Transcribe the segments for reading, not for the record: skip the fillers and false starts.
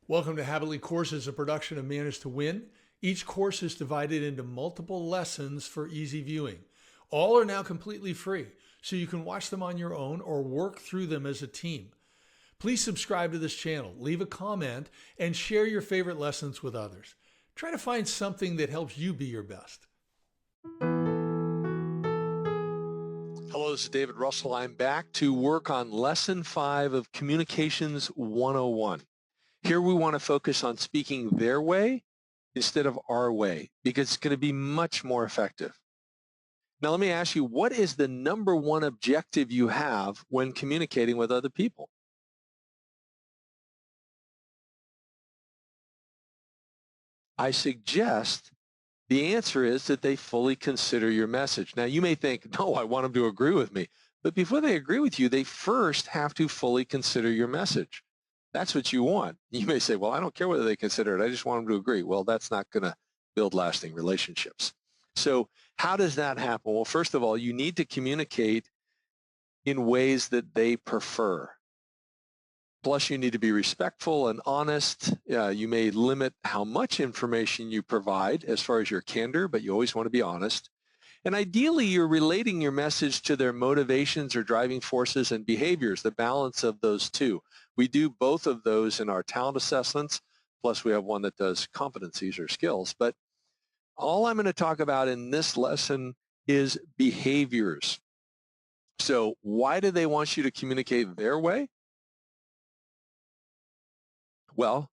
Welcome to Habitly Courses, a production of Manage to Win. Each course is divided into multiple lessons for easy viewing. All are now completely free, so you can watch them on your own or work through them as a team. Please subscribe to this channel, leave a comment, and share your favorite lessons with others. Try to find something that helps you be your best. Hello, this is David Russell. I'm back to work on Lesson 5 of Communications 101. Here we want to focus on speaking their way instead of our way because it's going to be much more effective. Now, let me ask you, what is the number one objective you have when communicating with other people? I suggest the answer is that they fully consider your message. Now, you may think, no, I want them to agree with me. But before they agree with you, they first have to fully consider your message. That's what you want. You may say, well, I don't care whether they consider it. I just want them to agree. Well, that's not going to build lasting relationships. So how does that happen? Well, first of all, you need to communicate in ways that they prefer. Plus, you need to be respectful and honest. You may limit how much information you provide as far as your candor, but you always want to be honest. And ideally, you're relating your message to their motivations or driving forces and behaviors, the balance of those two. We do both of those in our talent assessments, plus we have one that does competencies or skills. But all I'm going to talk about in this lesson is behaviors. So why do they want you to communicate their way? Well,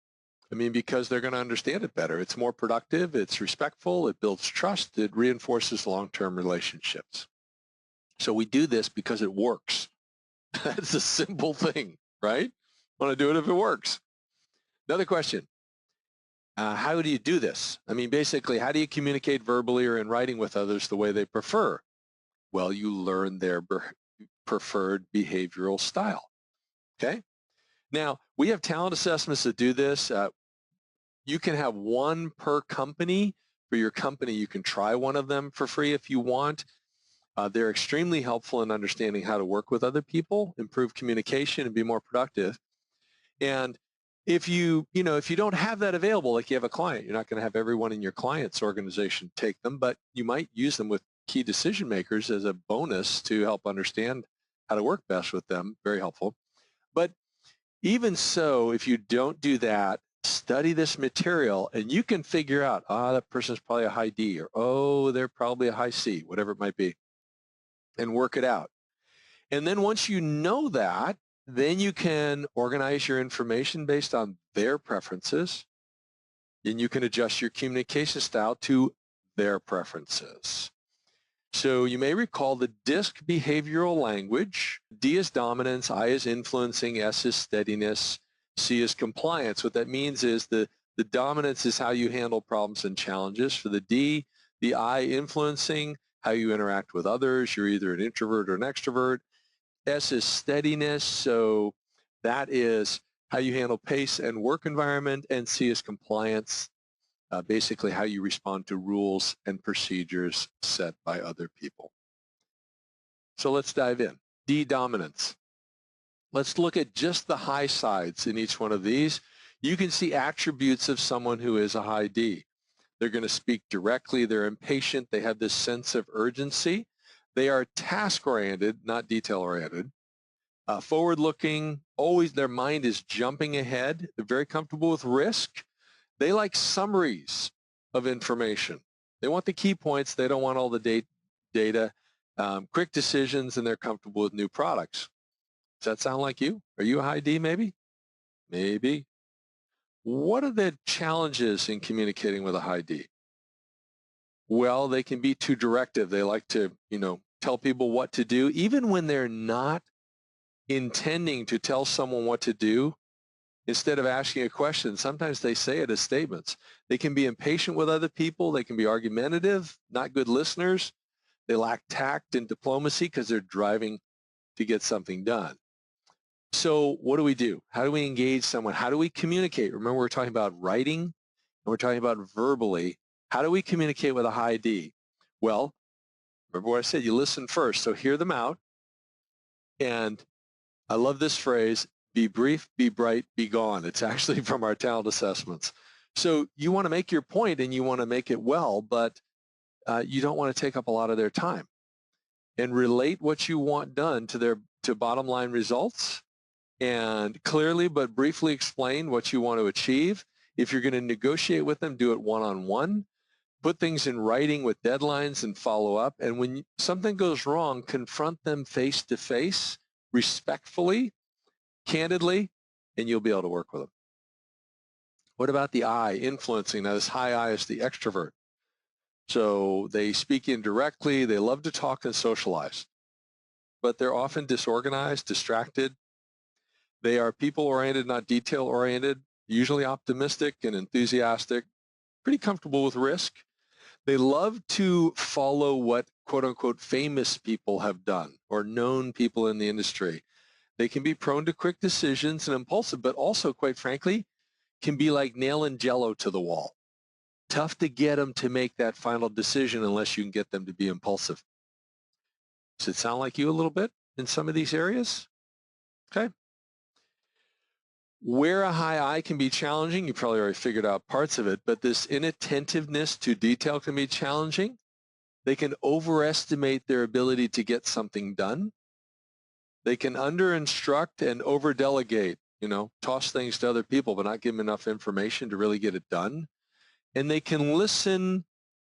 because they're going to understand it better. It's more productive, it's respectful, it builds trust, it reinforces long-term relationships. So we do this because it works. That's a simple thing, right? Want to do it if it works. Another question. How do you do this? Basically, how do you communicate verbally or in writing with others the way they prefer? Well, you learn their preferred behavioral style, okay? Now, we have talent assessments that do this. You can have one per company. For your company, you can try one of them for free if you want. They're extremely helpful in understanding how to work with other people, improve communication, and be more productive. And if you don't have that available, like you have a client, you're not going to have everyone in your client's organization take them, but you might use them with key decision makers as a bonus to help understand how to work best with them. Very helpful. But even so, if you don't do that, study this material and you can figure out, that person's probably a high D, or, oh, they're probably a high C, whatever it might be, and work it out. And then once you know that, then you can organize your information based on their preferences, and you can adjust your communication style to their preferences. So you may recall the DISC behavioral language. D is dominance, I is influencing, S is steadiness, C is compliance. What that means is the dominance is how you handle problems and challenges. For the D, the I influencing, how you interact with others. You're either an introvert or an extrovert. S is steadiness, so that is how you handle pace and work environment. And C is compliance, basically how you respond to rules and procedures set by other people. So let's dive in. D, dominance. Let's look at just the high sides in each one of these. You can see attributes of someone who is a high D. They're going to speak directly. They're impatient. They have this sense of urgency. They are task-oriented, not detail-oriented. Forward-looking, always their mind is jumping ahead. They're very comfortable with risk. They like summaries of information. They want the key points. They don't want all the data. Quick decisions, and they're comfortable with new products. Does that sound like you? Are you a high D maybe? Maybe. What are the challenges in communicating with a high D? Well, they can be too directive. They like to, tell people what to do, even when they're not intending to tell someone what to do. Instead of asking a question, sometimes they say it as statements. They can be impatient with other people. They can be argumentative, not good listeners. They lack tact and diplomacy because they're driving to get something done. So what do? How do we engage someone? How do we communicate? Remember, we're talking about writing, and we're talking about verbally. How do we communicate with a high D? Well, remember what I said, you listen first. So hear them out. And I love this phrase, Be brief, be bright, be gone. It's actually from our talent assessments. So you want to make your point and you want to make it well, but you don't want to take up a lot of their time. And relate what you want done to bottom line results, and clearly but briefly explain what you want to achieve. If you're going to negotiate with them, do it one-on-one. Put things in writing with deadlines and follow up. And when something goes wrong, confront them face to face, respectfully, candidly, and you'll be able to work with them. What about the I, influencing? Now, this high I is the extrovert. So they speak indirectly, they love to talk and socialize, but they're often disorganized, distracted. They are people-oriented, not detail-oriented, usually optimistic and enthusiastic, pretty comfortable with risk. They love to follow what quote-unquote famous people have done or known people in the industry. They can be prone to quick decisions and impulsive, but also, quite frankly, can be like nailing Jell-O to the wall. Tough to get them to make that final decision unless you can get them to be impulsive. Does it sound like you a little bit in some of these areas? Okay. Where a high I can be challenging, you probably already figured out parts of it, but this inattentiveness to detail can be challenging. They can overestimate their ability to get something done. They can under-instruct and over-delegate, toss things to other people, but not give them enough information to really get it done. And they can listen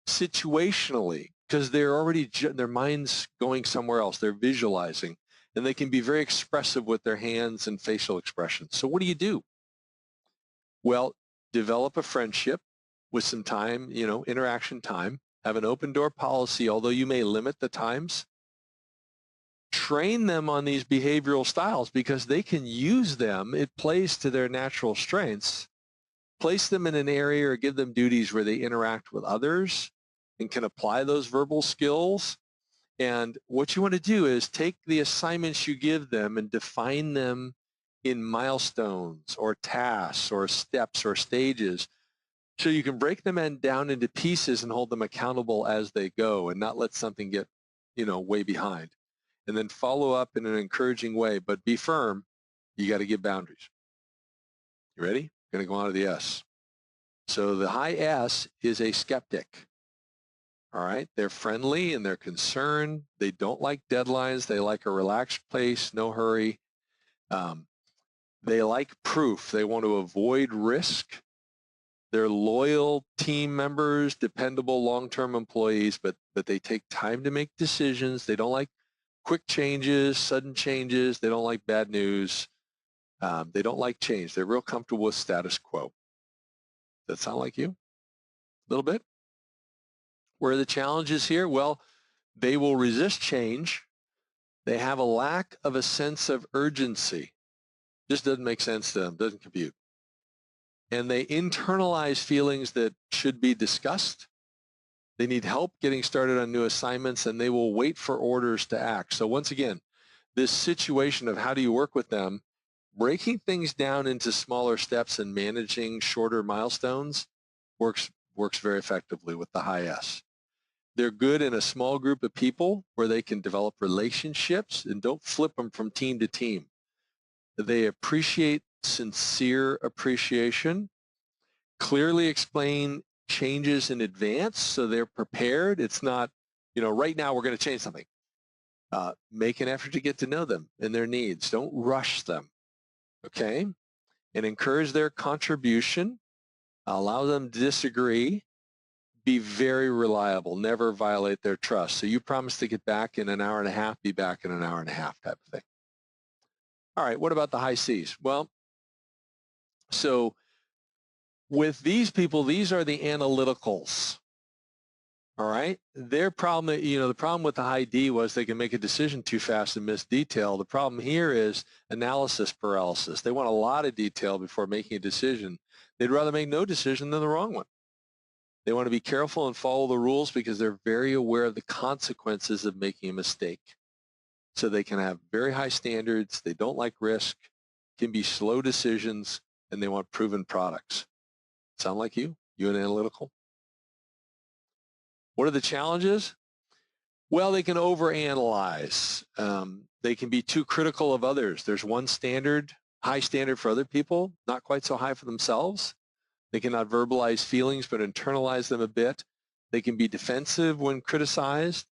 situationally because they're already, their mind's going somewhere else. They're visualizing, and they can be very expressive with their hands and facial expressions. So what do? Well, develop a friendship with some time, interaction time. Have an open door policy, although you may limit the times. Train them on these behavioral styles because they can use them. It plays to their natural strengths. Place them in an area or give them duties where they interact with others and can apply those verbal skills. And what you want to do is take the assignments you give them and define them in milestones or tasks or steps or stages so you can break them down into pieces and hold them accountable as they go and not let something get, way behind. And then follow up in an encouraging way, but be firm. You got to give boundaries. You ready? Going to go on to the S. So the high S is a skeptic. All right. They're friendly and they're concerned. They don't like deadlines. They like a relaxed pace, no hurry. They like proof. They want to avoid risk. They're loyal team members, dependable long-term employees, but they take time to make decisions. They don't like quick changes, sudden changes. They don't like bad news. They don't like change. They're real comfortable with status quo. Does that sound like you? A little bit? Where are the challenges here? Well, they will resist change. They have a lack of a sense of urgency. Just doesn't make sense to them, doesn't compute. And they internalize feelings that should be discussed. They need help getting started on new assignments, and they will wait for orders to act. So once again, this situation of how do you work with them, breaking things down into smaller steps and managing shorter milestones works very effectively with the high S. They're good in a small group of people where they can develop relationships and don't flip them from team to team. They appreciate sincere appreciation, clearly explain changes in advance so they're prepared. It's not, right now we're going to change something. Make an effort to get to know them and their needs. Don't rush them, okay? And encourage their contribution. Allow them to disagree. Be very reliable. Never violate their trust. So you promise to get back in an hour and a half, be back in an hour and a half type of thing. All right, what about the high Cs? Well, so with these people, these are the analyticals. All right. Their problem, the problem with the high D was they can make a decision too fast and miss detail. The problem here is analysis paralysis. They want a lot of detail before making a decision. They'd rather make no decision than the wrong one. They want to be careful and follow the rules because they're very aware of the consequences of making a mistake. So they can have very high standards. They don't like risk, can be slow decisions, and they want proven products. Sound like you? You an analytical? What are the challenges? Well, they can overanalyze. They can be too critical of others. There's one standard high standard for other people, not quite so high for themselves. They cannot verbalize feelings but internalize them a bit. They can be defensive when criticized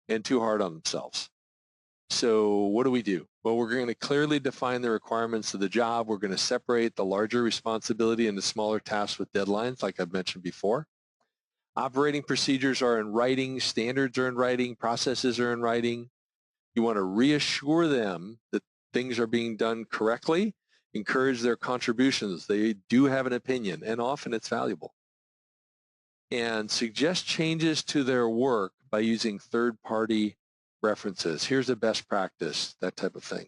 and too hard on themselves. So what do? Well, we're going to clearly define the requirements of the job. We're going to separate the larger responsibility into smaller tasks with deadlines, like I've mentioned before. Operating procedures are in writing, standards are in writing, processes are in writing. You want to reassure them that things are being done correctly, encourage their contributions. They do have an opinion, and often it's valuable. And suggest changes to their work by using third-party references. Here's a best practice, that type of thing.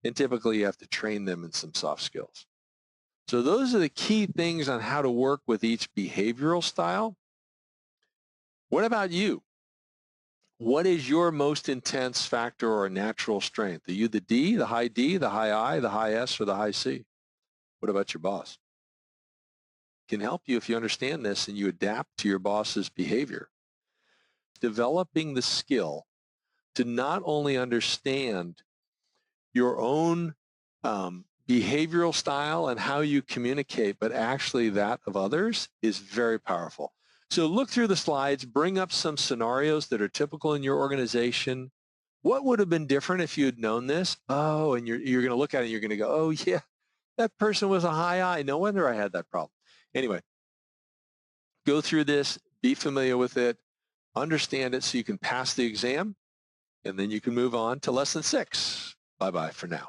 And typically you have to train them in some soft skills. So those are the key things on how to work with each behavioral style. What about you? What is your most intense factor or natural strength? Are you the D, the high I, the high S, or the high C? What about your boss? It can help you if you understand this and you adapt to your boss's behavior. Developing the skill to not only understand your own behavioral style and how you communicate, but actually that of others is very powerful. So look through the slides, bring up some scenarios that are typical in your organization. What would have been different if you had known this? Oh, and you're going to look at it and you're going to go, oh yeah, that person was a high I. No wonder I had that problem. Anyway, go through this, be familiar with it, understand it so you can pass the exam, and then you can move on to lesson 6. Bye-bye for now.